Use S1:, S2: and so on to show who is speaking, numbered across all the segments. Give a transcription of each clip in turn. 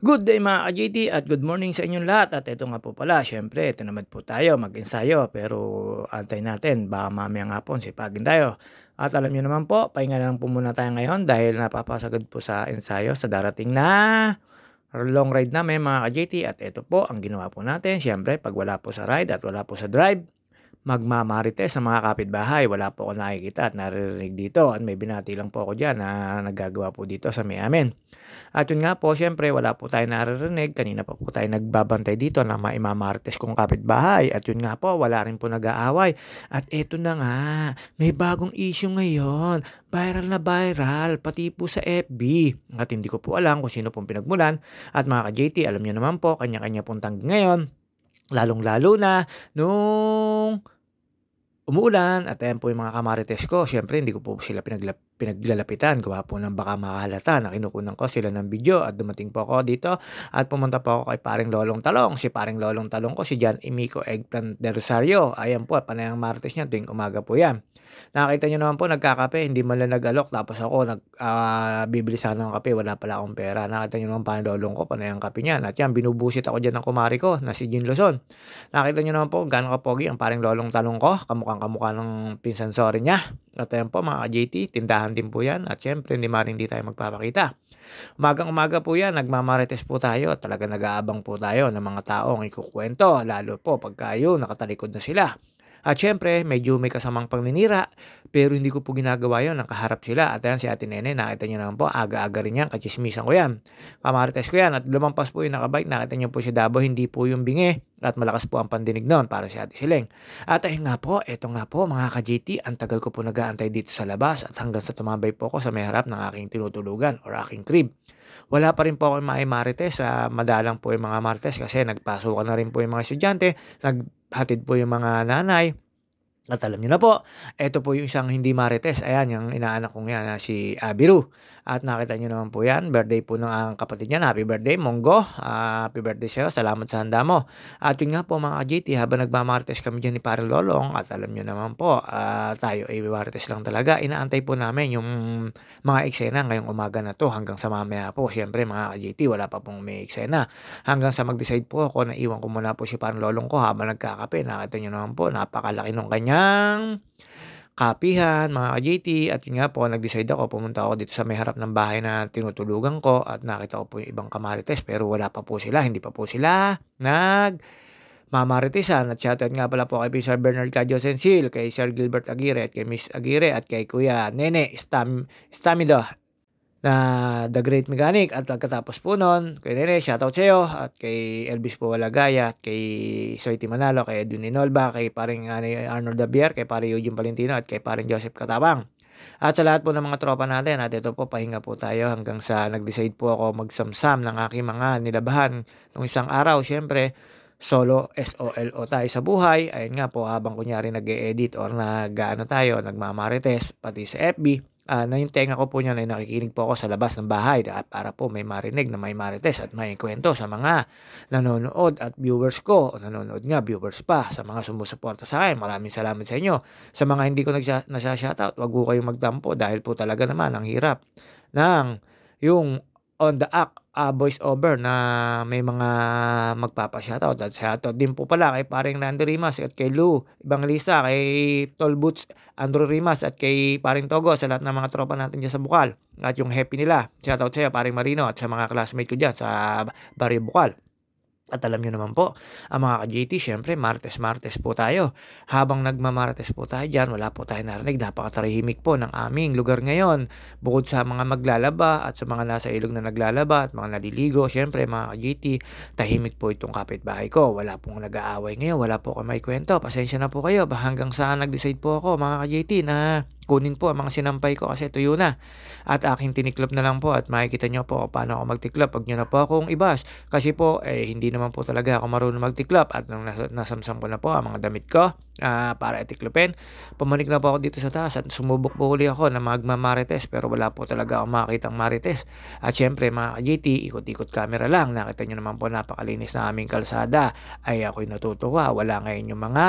S1: Good day mga ka-GT at good morning sa inyong lahat. At ito nga po pala, syempre, ito naman po tayo mag-ensayo. Pero antay natin, baka mamayang hapon sipagin tayo. At alam nyo naman po, pahinga lang po muna tayo ngayon dahil napapasagad po sa ensayo sa darating na long ride namin mga ka-GT. At ito po ang ginawa po natin. Syempre, pag wala po sa ride at wala po sa drive, magmamarites sa mga kapitbahay. Wala po ako nakikita at naririnig dito. At may binati lang po ako dyan na naggagawa po dito sa may amin. At yun nga po, syempre wala po tayo naririnig. Kanina pa po tayo nagbabantay dito na maimamarites kong kapitbahay. At yun nga po, wala rin po nag-aaway. At eto na nga, may bagong issue ngayon. Viral na viral, pati po sa FB. At hindi ko po alam kung sino pong pinagmulan. At mga ka-JT, alam nyo naman po, kanya-kanya pong tanggi ngayon. Lalong-lalo na nung umuulan at ayan po yung mga kamarites ko. Siyempre, hindi ko po sila pinaglalapitan. Gawa po ng baka makahalata na kinukunan ko sila ng video at dumating po ako dito at pumunta po ako kay paring Lolong Talong. Si paring Lolong Talong ko, si John Emico Eggplant de Rosario. Ayan po, panayang marites niya tuwing umaga po yan. Nakita nyo naman po, nagkakape, hindi man lang nag-alok. Tapos ako, bibili sana ng kape, wala pala akong pera. Nakita nyo naman paring Lolong ko, panayang kape niyan. At yan, binubusit ako dyan ng kumari ko na si Jean Luzon. Nakita nyo naman po, gano'ng kapogi ang paring Lolong Talong ko. Kamukha ng pinsan sorry niya. At ayan po mga ka-JT, tindahan din po yan. At syempre, hindi tayo magpapakita. Umagang-umaga po yan, nagmamarites po tayo. Talaga nag-aabang po tayo ng mga taong ikukwento. Lalo po pagka yun, nakatalikod na sila. At syempre, medyo may kasamang pangninira, pero hindi ko po ginagawa yun, nakaharap sila. At ayan si Ate Nene, nakita nyo naman po, aga-aga rin yan, kachismisan ko yan. Kamarites ko yan, at lumampas po yung nakabike, nakita nyo po si Dabo, hindi po yung bingi. At malakas po ang pandinig noon para si Ate Sileng. At ayun nga po, eto nga po mga ka-GT, ang tagal ko po nag-aantay dito sa labas at hanggang sa tumambay po ako sa may harap ng aking tinutulugan or aking crib. Wala pa rin po ako marites, madalang po yung mga marites kasi nagpasukan na rin po yung mga estudyante, naghatid po yung mga nanay. At alam niyo na po, ito po yung isang hindi marites. Ayan, yung inaanak kong yan, si Abiru. At nakita niyo naman po yan, birthday po ng ang kapatid niya. Happy birthday, Monggo. Happy birthday sa'yo, salamat sa handa mo. At yun nga po mga ka-GT, habang nagmamarites kami dyan ni Pare Lolong, at alam niyo naman po, tayo ay marites lang talaga. Inaantay po namin yung mga eksena ngayong umaga na to hanggang sa mamaya po. Siyempre mga ka-GT, wala pa pong may eksena. Hanggang sa mag-decide po ako, naiwan ko muna po si Pare Lolong ko habang nagkakape. Nakita niyo naman po, napakalaki nung kanyang kapihan, mga ka-JT. At yun nga po, nag-decide ako, pumunta ako dito sa may harap ng bahay na tinutulugan ko at nakita ko po yung ibang kamarites pero wala pa po sila, hindi pa po sila mamaritesan. At shoutout nga pala po kay Sir Bernard Cadyo Sensil, kay Sir Gilbert Aguirre at kay Miss Aguirre at kay Kuya Nene Stamido na The Great Mechanic. At pagkatapos po nun, kay Nene, shoutout sa'yo, at kay Elvis Puwalagaya, at kay Soiti Manalo, kay Edwin Inolba, kay paring Arnold Dabier, kay paring Eugene Palentino, at kay paring Joseph Katabang. At sa lahat po ng mga tropa natin, at ito po, pahinga po tayo hanggang sa nag-decide po ako magsamsam ng aking mga nilabahan nung isang araw. Siyempre, solo SOLO tayo sa buhay. Ayun nga po, habang kunyari nag-e-edit or nagmamarites, pati sa FB, na yung tenga ko po niyan ay nakikinig po ako sa labas ng bahay para po may marinig na may marites at may kwento sa mga nanonood at viewers ko o nanonood nga, viewers pa, sa mga sumusuporta sa akin. Maraming salamat sa inyo. Sa mga hindi ko nasa-shoutout, wag po kayong magtampo dahil po talaga naman ang hirap ng yung on the act voice over na may mga magpapa-shoutout. At shoutout din po pala kay paring Randy Rimas at kay Lou Evangelista, kay Tol Boots Andrew Rimas at kay paring Togo, sa lahat ng mga tropa natin dyan sa Bukal at yung happy nila. Shoutout sa'yo paring Marino at sa mga classmate ko dyan sa Barrio Bukal. At alam nyo naman po, ang mga ka-JT, syempre, martes po tayo. Habang nagmamarites po tayo dyan, wala po tayo narinig. Napakatarihimik po ng aming lugar ngayon. Bukod sa mga maglalaba at sa mga nasa ilog na naglalaba at mga naliligo, syempre, mga ka-JT, tahimik po itong kapitbahay ko. Wala pong nag-aaway ngayon, wala po kayo may kwento. Pasensya na po kayo. Hanggang saan nag-decide po ako, mga ka-JT, na kunin po ang mga sinampay ko kasi tuyo na. At aking tiniklop na lang po at makikita nyo po paano ako magtiklop. Pag nyo na po akong ibas. Kasi po, hindi naman po talaga ako marunong magtiklop. At nung nasamsam ko na po ang mga damit ko, para itiklopin. Pumanik na po ako dito sa taas at sumubok po uli ako na magmamarites pero wala po talaga akong makitang marites. At syempre mga ka-GT, ikot-ikot camera lang. Nakita nyo naman po napakalinis na aming kalsada. Ay ako'y natutuwa. Wala ngayon yung mga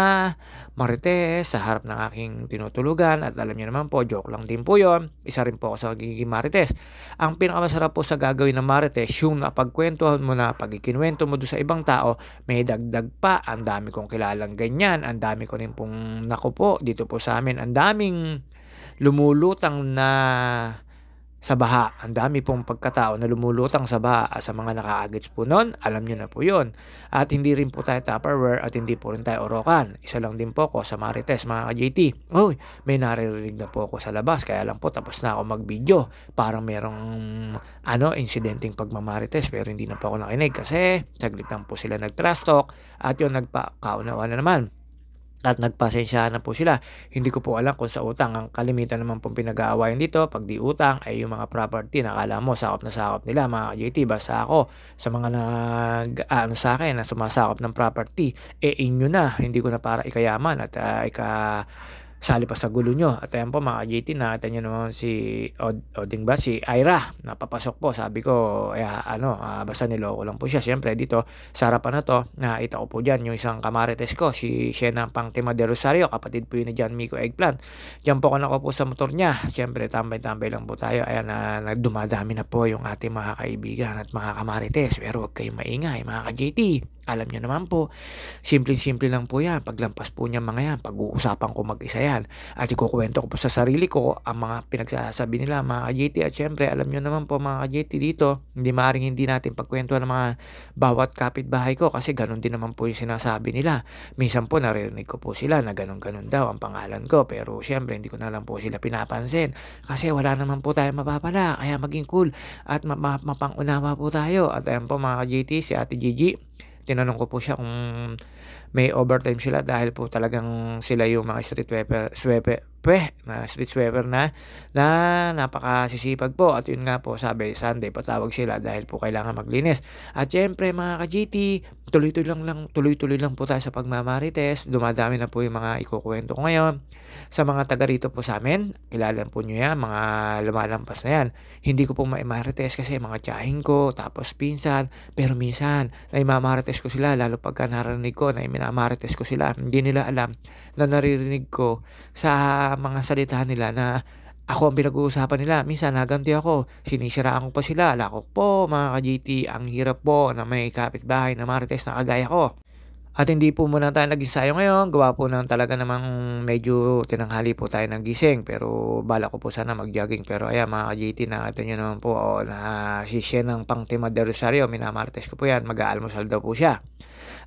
S1: marites sa harap ng aking tinutulugan. At alam nyo naman po, joke lang din po yun. Isa rin po ako sa magiging marites. Ang pinakamasarap po sa gagawin ng marites, yung napagkwentuhan mo na pag ikinuwento mo doon sa ibang tao, may dagdag pa. Ang dami kong kilalang ganyan. Ang dami ko rin pong naku po dito po sa amin. Ang daming lumulutang na sa baha. Ang dami pong pagkatao na lumulutang sa baha sa mga nakaagits po nun. Alam nyo na po yun. At hindi rin po tayo Tupperware at hindi po rin tayo Orocan. Isa lang din po ako sa Marites mga ka-JT. Uy, may naririnig na po ako sa labas. Kaya lang po tapos na ako mag-video. Parang merong insidenteng pagmamarites pero hindi na po ako nakinig kasi saglit lang po sila nag-trash talk at yun nagpakaunawa na naman. At nagpasensya na po sila. Hindi ko po alam kung sa utang. Ang kalimitan naman pong pinag-aawayan dito, pag di utang, ay yung mga property. Nakala mo, sakop na sakop nila mga JT. Basta ako, sa mga sa akin na sumasakop ng property, inyo na. Hindi ko na para ikayaman at sali pa sa gulo nyo. At ayan po mga JT, nakita nyo naman si Oding ba? Si Ira. Napapasok po. Sabi ko, basta niloko lang po siya. Siyempre dito, sa harapan na to, nakita ko po dyan yung isang kamarites ko, si Shena Pangtima de Rosario, kapatid po yun ni John Mico Eggplant. Diyan po ako nakaupo sa motor niya. Siyempre, tambay-tambay lang po tayo. Ayan, dumadami na po yung ating mga kaibigan at mga kamarites. Pero huwag kayong maingay, mga ka-JT. Alam nyo naman po, simple-simple lang po yan. Paglampas po niya mga yan, pag-uusapan ko mag-isa yan. At ikukwento ko po sa sarili ko ang mga pinagsasabi nila mga ka-JT. At syempre, alam nyo naman po mga ka-JT dito, hindi natin pagkwentuhan ng mga bawat kapitbahay ko kasi ganun din naman po yung sinasabi nila. Minsan po naririnig ko po sila na ganun-ganun daw ang pangalan ko. Pero syempre, hindi ko na lang po sila pinapansin kasi wala naman po tayo mapapala. Kaya maging cool at mapangunawa po tayo. At ayan po mga ka-JT, si Ate Gigi, tinanong ko po siya kung may overtime sila dahil po talagang sila yung mga street sweeper na napakasisipag po. At yun nga po, sabi Sunday patawag sila dahil po kailangan maglinis. At syempre mga ka-GT, tuloy-tuloy lang po tayo sa pagmamarites. Dumadami na po yung mga ikukwento ko ngayon. Sa mga taga rito po sa amin, kilala po nyo yan, mga lumalampas na yan. Hindi ko po maimarites kasi mga tiyahing ko, tapos pinsan, pero minsan, naimamarites ko sila, lalo pagka narinig ko na minamarites ko sila. Hindi nila alam na naririnig ko sa mga salita nila na ako ang pinag-uusapan nila. Minsan naganti ako, sinisiraan ko pa sila. Lakok po mga ka-GT, ang hirap po na may kapitbahay na marites na kagaya ko. At hindi po muna tayo nag-ensayo ngayon. Gawa po ng talaga namang medyo tinanghali po tayo ng gising. Pero bala ko po sana mag-jogging. Pero ayan mga ka-JT, nakita nyo naman po na si Shena Pangtima de Rosario, minamartes ko po yan. Mag-aalmusal daw po siya.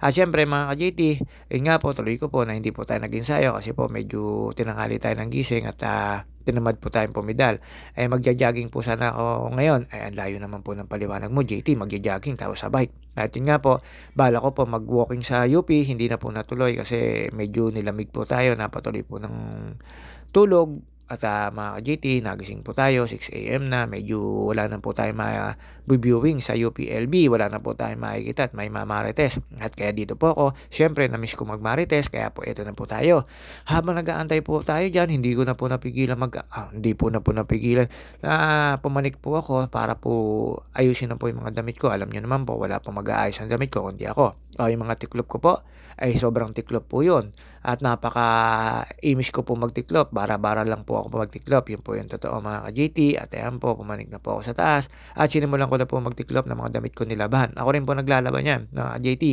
S1: At syempre mga ka-JT, yun nga po, tuloy ko po na hindi po tayo nag-ensayo kasi po medyo tinanghali tayo ng gising at tinamad po tayong pumidal. Magja-jogging po sana ako ngayon. Ang layo naman po ng paliwanag mo, JT, magja-jogging tapos sa bike. At yun nga po, bala ko po mag-walking sa UP, hindi na po natuloy kasi medyo nilamig po tayo, napatuloy po ng tulog. At mga ka-JT, nagising po tayo, 6 AM na, medyo wala na po tayo viewing sa UPLB, wala na po tayo makikita at may mamarites. At kaya dito po ako, syempre na-miss ko magmarites, kaya po ito na po tayo. Habang nag-aantay po tayo dyan, hindi ko na po napigilan na pumanik po ako para po ayusin na po yung mga damit ko. Alam nyo naman po, wala po mag-aayos ang damit ko, kundi ako. Yung mga tiklop ko po, ay sobrang tiklop po yun. At napaka-imis ko po magtiklop, bara-bara lang po ako magtiklop. Yun po yung totoo mga ka-JT. At ayan po, pumanik na po ako sa taas. At sinimulan ko na po magtiklop ng mga damit ko nilaban. Ako rin po naglalaban yan, mga ka-JT.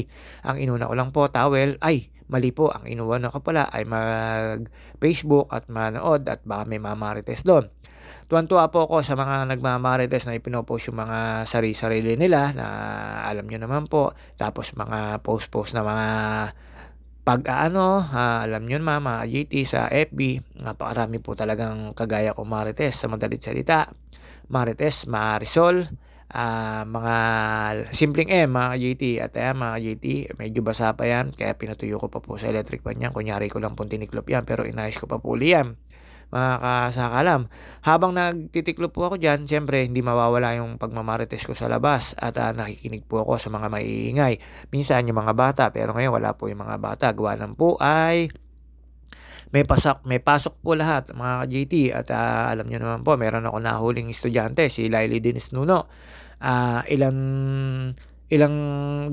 S1: Ang inuna ko lang po, towel. Ay, mali po. Ang inuwan ko pala ay mag-Facebook at manood at baka may mamarites doon. Tuwan-tuwa po ako sa mga nagmamarites na ipinopost yung mga sarili nila na alam nyo naman po. Tapos mga post-post na mga alam nyo naman mga JT sa FB, napakarami po talagang kagaya ko marites sa madalit salita. Marites, Marisol, mga simpleng mga JT. At mga JT, medyo basa pa yan, kaya pinatuyo ko pa po sa electric pan yan. Kunyari ko lang po tiniklop yan, pero inayos ko pa po yan. Mga kasakalam, habang nagtitiklop po ako dyan, siyempre hindi mawawala yung pagmamarites ko sa labas at nakikinig po ako sa mga maiingay. Minsan yung mga bata, pero ngayon wala po yung mga bata. Gawa lang po ay may pasok po lahat mga ka-JT at alam niyo naman po meron ako nahuling estudyante si Lily Dennis Nuno. Ilang ilang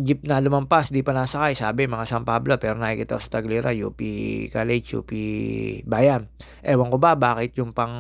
S1: jeep na lumampas, di pa nasakay, sabi mga San Pablo, pero nakikita ko sa Taglira, UP College, UP Bayan. Ewan ko ba bakit yung pang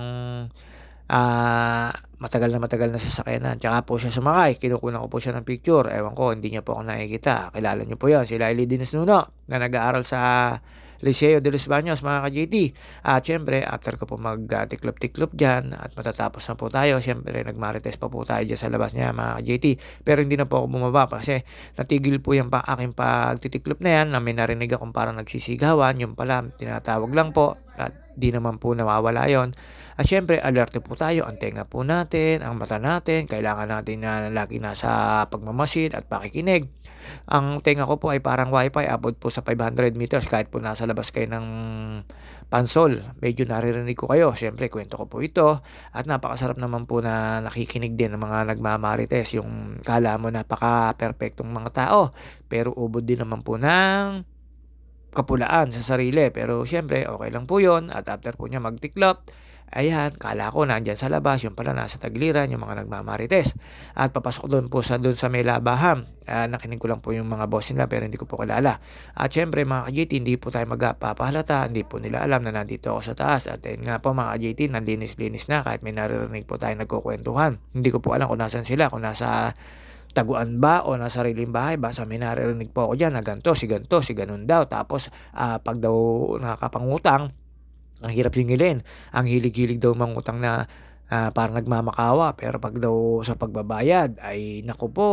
S1: matagal na sasakyanan. Tsaka po siya sumakay, kinukunan ko po siya ng picture. Ewan ko, hindi niya po ako nakikita. Kilala niyo po yan, si Lily Dennis Nuno na nag-aaral sa Liceo de los Baños, mga ka-JT. At syempre, after ko po mag-tiklop-tiklop dyan at matatapos na po tayo, syempre, nagmarites pa po tayo dyan sa labas niya, mga ka-JT. Pero hindi na po ako bumaba kasi natigil po yung aking pagtitiklop na yan na may narinig akong parang nagsisigawan. Yung pala, tinatawag lang po at di naman po nawawala yon. At syempre, alerte po tayo. Ang tenga po natin, ang mata natin, kailangan natin na lagi nasa pagmamasid at pakikinig. Ang tenga ko po ay parang wifi, abot po sa 500 meters kahit po nasa labas kayo ng pansol. Medyo naririnig ko kayo. Syempre, kwento ko po ito. At napakasarap naman po na nakikinig din ng mga nagmamarites. Yung kala mo napaka-perfectong mga tao. Pero ubod din naman po ng kapulaan sa sarili. Pero syempre, okay lang po yun. At after po niya magtiklop, ayan, kala ko nandyan sa labas, yung pala nasa Tagliran, yung mga nagmamarites. At papasok doon sa may labahan. Nakinig ko lang po yung mga boss nila pero hindi ko po kilala. At syempre mga ka-JT, hindi po tayo magpapahalata, hindi po nila alam na nandito ako sa taas. At nga po mga ka-JT, nanlinis-linis na kahit may naririnig po tayo nagkukwentuhan. Hindi ko po alam kung nasan sila, kung nasa taguan ba o nasa sariling bahay. Basta may naririnig po ako dyan na ganito, si ganun daw. Tapos pag daw nakakapangutang, ang hirap singilin. Ang hilig-hilig daw mangutang na parang nagmamakawa. Pero pag daw sa pagbabayad ay naku po,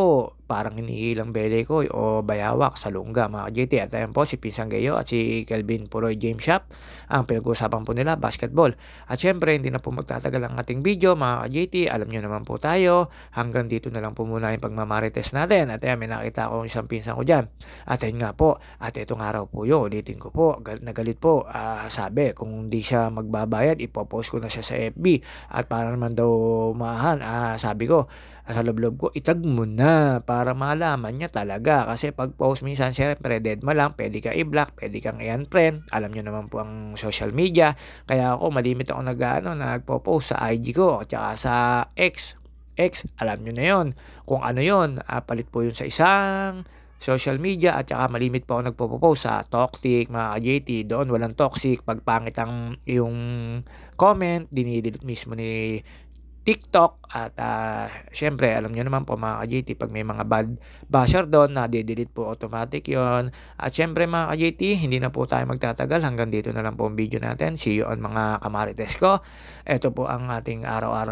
S1: parang hinihilang bele ko o bayawak sa lungga, mga ka-JT. At ayan po si Pisang Gayo at si Kelvin Puroy James Shop. Ang pinag-uusapan po nila, basketball. At syempre, hindi na po magtatagal ang ating video, mga ka-JT. Alam nyo naman po tayo. Hanggang dito na lang po muna yung pagmamarites natin. At ayan, may nakita ko isang pinsan ko dyan. At ayun nga po, at itong araw po yun, ulitin ko po, nagalit po. Sabi, kung hindi siya magbabayad, ipopost ko na siya sa FB. At para naman daw maahan, sabi ko, sa loob ko, itag mo na para malaman niya talaga. Kasi pag post minsan, syempre, dead mo lang, pwede ka i-block, pwede kang i-unfriend. Alam nyo naman po ang social media. Kaya ako, malimit ako nagpo-post sa IG ko, at saka sa X, alam nyo na yon. Kung ano yon, palit po yun sa isang social media, at saka malimit po ako nagpo-post sa Toxic, mga ka-JT. Doon walang toxic. Pag pangit ang yung comment, dinidelete mismo ni TikTok. At syempre, alam nyo naman po mga ka-JT, pag may mga bad basher doon, na-delete po automatic yon. At syempre mga ka-JT, hindi na po tayo magtatagal. Hanggang dito na lang po ang video natin. See you on mga kamarites ko. Ito po ang ating araw-araw